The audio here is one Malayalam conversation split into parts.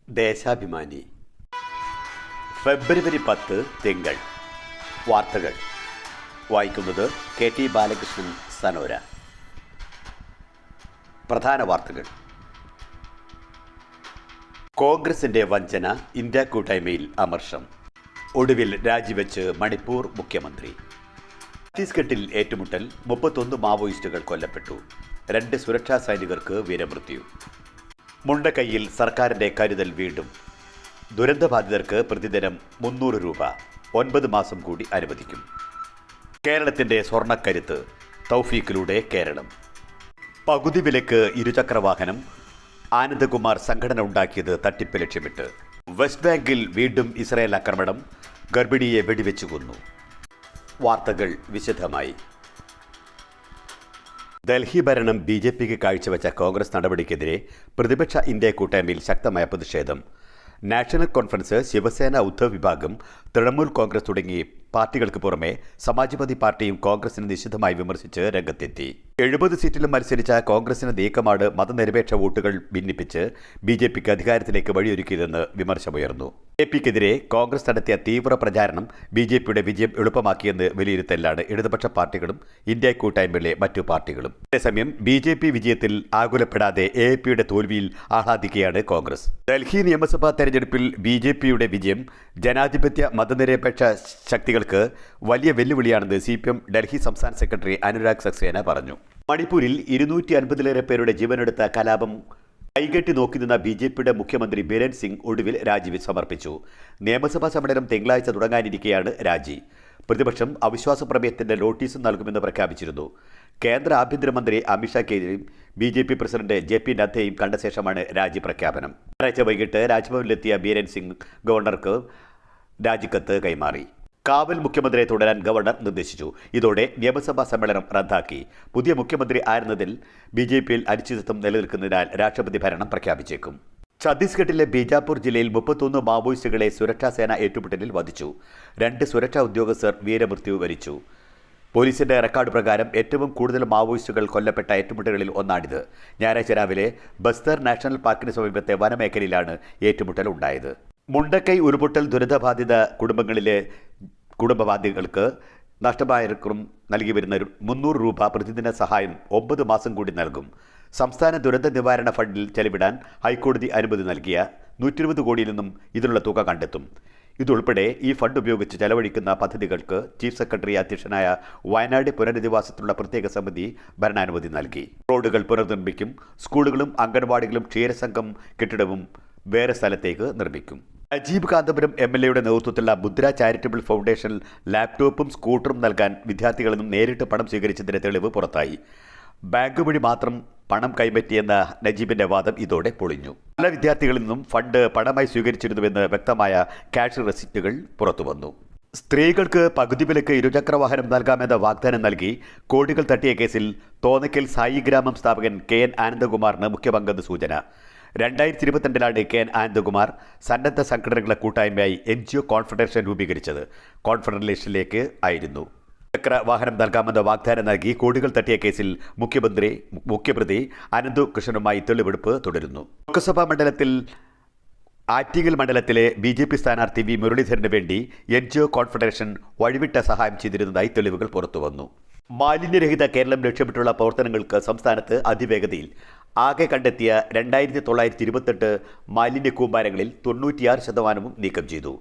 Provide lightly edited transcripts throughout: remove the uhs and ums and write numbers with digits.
ദേശാഭിമാനി ഫെബ്രുവരി 10 തിങ്കൾ. വാർത്തകൾ വായിക്കുന്നത് KT ബാലകൃഷ്ണൻ സനോര. പ്രധാന വാർത്തകൾ. കോൺഗ്രസിന്റെ വഞ്ചന, ഇന്ത്യ കൂട്ടായ്മയിൽ അമർഷം. ഒടുവിൽ രാജിവെച്ച് മണിപ്പൂർ മുഖ്യമന്ത്രി. ഛത്തീസ്ഗഡിൽ ഏറ്റുമുട്ടൽ, 31 മാവോയിസ്റ്റുകൾ കൊല്ലപ്പെട്ടു. 2 സുരക്ഷാ സൈനികർക്ക് വീരമൃത്യു. മുണ്ടക്കൈയിൽ സർക്കാരിന്റെ കരുതൽ വീണ്ടും. ദുരന്തബാധിതർക്ക് പ്രതിദിനം 300 രൂപ 9 മാസം കൂടി അനുവദിക്കും. കേരളത്തിന്റെ സ്വർണ്ണക്കരുത്ത്, തൗഫീഖിലൂടെ കേരളം. പകുതി വിലക്ക് ഇരുചക്രവാഹനം, ആനന്ദകുമാർ സംഘടന ഉണ്ടാക്കിയത് തട്ടിപ്പ് ലക്ഷ്യമിട്ട്. വെസ്റ്റ് ബാങ്കിൽ വീണ്ടും ഇസ്രായേൽ ആക്രമണം, ഗർഭിണിയെ വെടിവെച്ചു കൊന്നു. വാർത്തകൾ വിശദമായി. ഡൽഹി ഭരണം BJPക്ക് കാഴ്ചവെച്ച കോൺഗ്രസ് നടപടിക്കെതിരെ പ്രതിപക്ഷ ഇന്ത്യ കൂട്ടായ്മയിൽ ശക്തമായ പ്രതിഷേധം. നാഷണൽ കോൺഫറൻസ്, ശിവസേന, ഉദ്ധവ് വിഭാഗം, തൃണമൂൽ കോൺഗ്രസ് തുടങ്ങി പാർട്ടികൾക്ക് പുറമെ സമാജ്വാദി പാർട്ടിയും കോൺഗ്രസിനെ നിശിതമായി വിമർശിച്ച് രംഗത്തെത്തി. 70 സീറ്റിലും മത്സരിച്ച കോൺഗ്രസിന് നീക്കമാണ് മതനിരപേക്ഷ വോട്ടുകൾ ഭിന്നിപ്പിച്ച് BJPക്ക് അധികാരത്തിലേക്ക് വഴിയൊരുക്കിയതെന്ന് വിമർശനമുയർന്നു. BJPക്കെതിരെ കോൺഗ്രസ് നടത്തിയ തീവ്ര പ്രചാരണം BJPയുടെ വിജയം എളുപ്പമാക്കിയെന്ന് വിലയിരുത്തലാണ് ഇടതുപക്ഷ പാർട്ടികളും ഇന്ത്യ കൂട്ടായ്മയിലെ മറ്റു പാർട്ടികളും. അതേസമയം BJP വിജയത്തിൽ ആകുലപ്പെടാതെ AAPയുടെ തോൽവിയിൽ ആഹ്ലാദിക്കുകയാണ് കോൺഗ്രസ്. ഡൽഹി നിയമസഭാ തെരഞ്ഞെടുപ്പിൽ BJPയുടെ വിജയം ജനാധിപത്യ മതനിരപേക്ഷ ശക്തികൾക്ക് വലിയ വെല്ലുവിളിയാണെന്ന് CPM ഡൽഹി സംസ്ഥാന സെക്രട്ടറി അനുരാഗ് സക്സേന പറഞ്ഞു. മണിപ്പൂരിൽ 250-ലേറെ പേരുടെ ജീവനെടുത്ത കലാപം കൈകെട്ടി നോക്കി നിന്ന BJPയുടെ മുഖ്യമന്ത്രി ബിരൻ സിംഗ് ഒടുവിൽ രാജി സമർപ്പിച്ചു. നിയമസഭാ സമ്മേളനം തിങ്കളാഴ്ച തുടങ്ങാനിരിക്കെയാണ് രാജി. പ്രതിപക്ഷം അവിശ്വാസ പ്രമേയത്തിന്റെ നോട്ടീസും നൽകുമെന്ന് പ്രഖ്യാപിച്ചിരുന്നു. കേന്ദ്ര ആഭ്യന്തരമന്ത്രി അമിത്ഷാക്കെതിരെയും BJP പ്രസിഡന്റ് JP നദ്ദയും കണ്ട ശേഷമാണ് രാജി പ്രഖ്യാപനം. ഞായറാഴ്ച വൈകിട്ട് രാജ്ഭവനിലെത്തിയ ബിരൻ സിംഗ് ഗവർണർക്ക് രാജിക്കത്ത് കൈമാറി. കാവൽ മുഖ്യമന്ത്രിയെ തുടരാൻ ഗവർണർ നിർദ്ദേശിച്ചു. ഇതോടെ നിയമസഭാ സമ്മേളനം റദ്ദാക്കി. പുതിയ മുഖ്യമന്ത്രി ആയിരുന്നതിൽ BJPയിൽ അനിശ്ചിതത്വം നിലനിൽക്കുന്നതിനാൽ രാഷ്ട്രപതി ഭരണം പ്രഖ്യാപിച്ചേക്കും. ഛത്തീസ്ഗഡിലെ ബീജാപൂർ ജില്ലയിൽ 31 മാവോയിസ്റ്റുകളെ സുരക്ഷാ സേന ഏറ്റുമുട്ടലിൽ വധിച്ചു. 2 സുരക്ഷാ ഉദ്യോഗസ്ഥർ വീരമൃത്യു വരിച്ചു. പോലീസിന്റെ റെക്കോർഡ് പ്രകാരം ഏറ്റവും കൂടുതൽ മാവോയിസ്റ്റുകൾ കൊല്ലപ്പെട്ട ഏറ്റുമുട്ടലുകളിൽ ഒന്നാണിത്. ഞായറാഴ്ച രാവിലെ ബസ്തർ നാഷണൽ പാർക്കിന് സമീപത്തെ വനമേഖലയിലാണ് ഏറ്റുമുട്ടൽ ഉണ്ടായത്. മുണ്ടക്കൈ ഉരുൾപൊട്ടൽ ദുരിതബാധിത കുടുംബബാധിതർക്ക് നഷ്ടപരിഹാരം നൽകി വരുന്ന 300 രൂപ പ്രതിദിന സഹായം 9 മാസം കൂടി നൽകും. സംസ്ഥാന ദുരന്ത നിവാരണ ഫണ്ടിൽ ചെലവിടാൻ ഹൈക്കോടതി അനുമതി നൽകിയ 120 കോടിയിൽ നിന്നും ഇതിനുള്ള തുക കണ്ടെത്തും. ഇതുൾപ്പെടെ ഈ ഫണ്ട് ഉപയോഗിച്ച് ചെലവഴിക്കുന്ന പദ്ധതികൾക്ക് ചീഫ് സെക്രട്ടറി അധ്യക്ഷനായ വയനാട് പുനരധിവാസത്തിലുള്ള പ്രത്യേക സമിതി ഭരണാനുമതി നൽകി. റോഡുകൾ പുനർനിർമ്മിക്കും. സ്കൂളുകളും അംഗൻവാടികളും ക്ഷീരസംഘം കെട്ടിടവും വേറെ സ്ഥലത്തേക്ക് നിർമ്മിക്കും. അജീബ് കാന്തപുരം MLAയുടെ നേതൃത്വത്തിലുള്ള മുദ്ര ചാരിറ്റബിൾ ഫൗണ്ടേഷൻ ലാപ്ടോപ്പും സ്കൂട്ടറും നൽകാൻ വിദ്യാർത്ഥികളിൽ നിന്നും നേരിട്ട് പണം സ്വീകരിച്ചതിന്റെ തെളിവ് പുറത്തായി. ബാങ്ക് വഴി മാത്രം പണം കൈപ്പറ്റിയെന്ന നജീബിന്റെ വാദം ഇതോടെ പൊളിഞ്ഞു. പല വിദ്യാർത്ഥികളിൽ നിന്നും ഫണ്ട് പണമായി സ്വീകരിച്ചിരുന്നുവെന്ന് വ്യക്തമായ ക്യാഷ് റെസിപ്റ്റുകൾ പുറത്തുവന്നു. സ്ത്രീകൾക്ക് പകുതി വിലക്ക് ഇരുചക്രവാഹനം നൽകാമെന്ന വാഗ്ദാനം നൽകി കോടികൾ തട്ടിയ കേസിൽ തോന്നയ്ക്കൽ സായി ഗ്രാമം സ്ഥാപകൻ KN ആനന്ദകുമാറിന് മുഖ്യപങ്കെന്ന് സൂചന. 2022 KN ആനന്ദകുമാർ സന്നദ്ധ സംഘടനകളുടെ കൂട്ടായ്മയായി NGO കോൺഫെഡറേഷൻ രൂപീകരിച്ചത്. കോൺഫെഡറേഷനിലേക്ക് ആയിരുന്നു. ചക്രവാഹനം നൽകാമെന്ന വാഗ്ദാനം നൽകി കോടികൾ തട്ടിയ കേസിൽ മുഖ്യപ്രതി അനന്തു കൃഷ്ണനുമായി തെളിവെടുപ്പ് തുടരുന്നു. ലോക്സഭാ മണ്ഡലത്തിൽ ആറ്റിങ്ങൽ മണ്ഡലത്തിലെ BJP സ്ഥാനാർത്ഥി V മുരളീധരന് വേണ്ടി NGO കോൺഫെഡറേഷൻ വഴിവിട്ട സഹായം ചെയ്തിരുന്നതായി തെളിവുകൾ പുറത്തുവന്നു. മാലിന്യരഹിത കേരളം ലക്ഷ്യമിട്ടുള്ള പ്രവർത്തനങ്ങൾക്ക് സംസ്ഥാനത്ത് അതിവേഗതയിൽ. ആകെ കണ്ടെത്തിയ 2928 മാലിന്യ കൂമ്പാരങ്ങളിൽ 96% നീക്കം ചെയ്തു.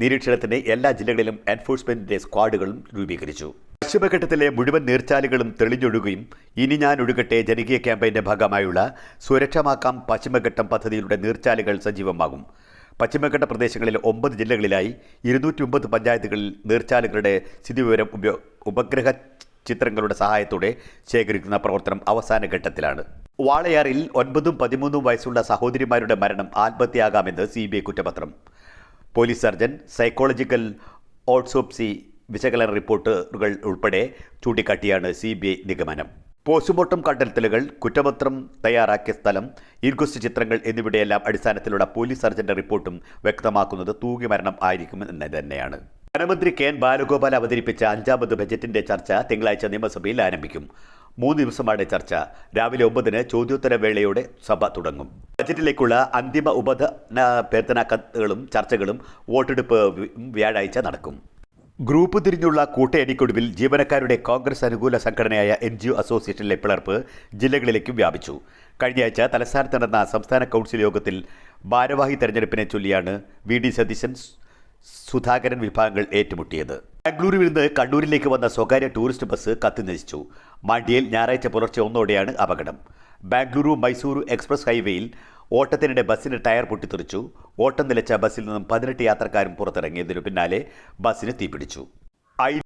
നിരീക്ഷണത്തിന് എല്ലാ ജില്ലകളിലും എൻഫോഴ്സ്മെന്റിന്റെ സ്ക്വാഡുകളും രൂപീകരിച്ചു. പശ്ചിമഘട്ടത്തിലെ മുഴുവൻ നീർച്ചാലുകളും തെളിഞ്ഞൊഴുകുകയും ഇനി ഞാൻ ഒഴുകട്ടെ ജനകീയ ക്യാമ്പയിന്റെ ഭാഗമായുള്ള സുരക്ഷമാക്കാം പശ്ചിമഘട്ടം പദ്ധതിയിലൂടെ നീർച്ചാലുകൾ സജീവമാകും. പശ്ചിമഘട്ട പ്രദേശങ്ങളിലെ 9 ജില്ലകളിലായി 209 പഞ്ചായത്തുകളിൽ നീർച്ചാലുകളുടെ സ്ഥിതിവിവരം ഉപഗ്രഹ ചിത്രങ്ങളുടെ സഹായത്തോടെ ശേഖരിക്കുന്ന പ്രവർത്തനം അവസാന ഘട്ടത്തിലാണ്. വാളയാറിൽ 9ഉം 13ഉം വയസ്സുള്ള സഹോദരിമാരുടെ മരണം ആത്മഹത്യയാകാമെന്ന് CBI കുറ്റപത്രം. പോലീസ് സർജൻ, സൈക്കോളജിക്കൽ ഓട്ടോപ്സി വിശകലന റിപ്പോർട്ടുകൾ ഉൾപ്പെടെ ചൂണ്ടിക്കാട്ടിയാണ് CBI നിഗമനം. പോസ്റ്റ്മോർട്ടം കണ്ടെത്തലുകൾ, കുറ്റപത്രം തയ്യാറാക്കിയ സ്ഥലം, ഇൻക്വസ്റ്റ് ചിത്രങ്ങൾ എന്നിവയുടെയെല്ലാം അടിസ്ഥാനത്തിലുള്ള പോലീസ് സർജന്റെ റിപ്പോർട്ടും വ്യക്തമാക്കുന്നത് തൂങ്ങിമരണം ആയിരിക്കുമെന്ന് തന്നെയാണ്. ധനമന്ത്രി KN ബാലഗോപാൽ അവതരിപ്പിച്ച 5ാമത് ബജറ്റിന്റെ ചർച്ച തിങ്കളാഴ്ച നിയമസഭയിൽ ആരംഭിക്കും. 3 ദിവസമാണ് ചർച്ച. രാവിലെ 9-ന് ചോദ്യോത്തര വേളയോടെ സഭ തുടങ്ങും. ബജറ്റിലേക്കുള്ള അന്തിമ ഉപധന കത്തുകളും ചർച്ചകളും വോട്ടെടുപ്പ് വ്യാഴാഴ്ച നടക്കും. ഗ്രൂപ്പ് തിരിഞ്ഞുള്ള കൂട്ടയടിക്കൊടുവിൽ ജീവനക്കാരുടെ കോൺഗ്രസ് അനുകൂല സംഘടനയായ NGO അസോസിയേഷനിലെ പിളർപ്പ് ജില്ലകളിലേക്കും വ്യാപിച്ചു. കഴിഞ്ഞയാഴ്ച തലസ്ഥാനത്ത് നടന്ന സംസ്ഥാന കൗൺസിൽ യോഗത്തിൽ ഭാരവാഹി തെരഞ്ഞെടുപ്പിനെ ചൊല്ലിയാണ് VD സതീശൻ, സുധാകരൻ വിഭാഗങ്ങൾ ഏറ്റുമുട്ടിയത്. ബാംഗ്ലൂരിൽ നിന്ന് കണ്ണൂരിലേക്ക് വന്ന സ്വകാര്യ ടൂറിസ്റ്റ് ബസ് കത്തിനശിച്ചു. മാണ്ടിയിൽ ഞായറാഴ്ച പുലർച്ചെ 1-ഓടെയാണ് അപകടം. ബാംഗ്ലൂരു മൈസൂരു എക്സ്പ്രസ് ഹൈവേയിൽ ഓട്ടത്തിനിടെ ബസ്സിന് ടയർ പൊട്ടിത്തെറിച്ചു. ഓട്ടം നിലച്ച ബസ്സിൽ നിന്നും 18 യാത്രക്കാരും പുറത്തിറങ്ങിയതിനു പിന്നാലെ ബസ്സിന് തീപിടിച്ചു.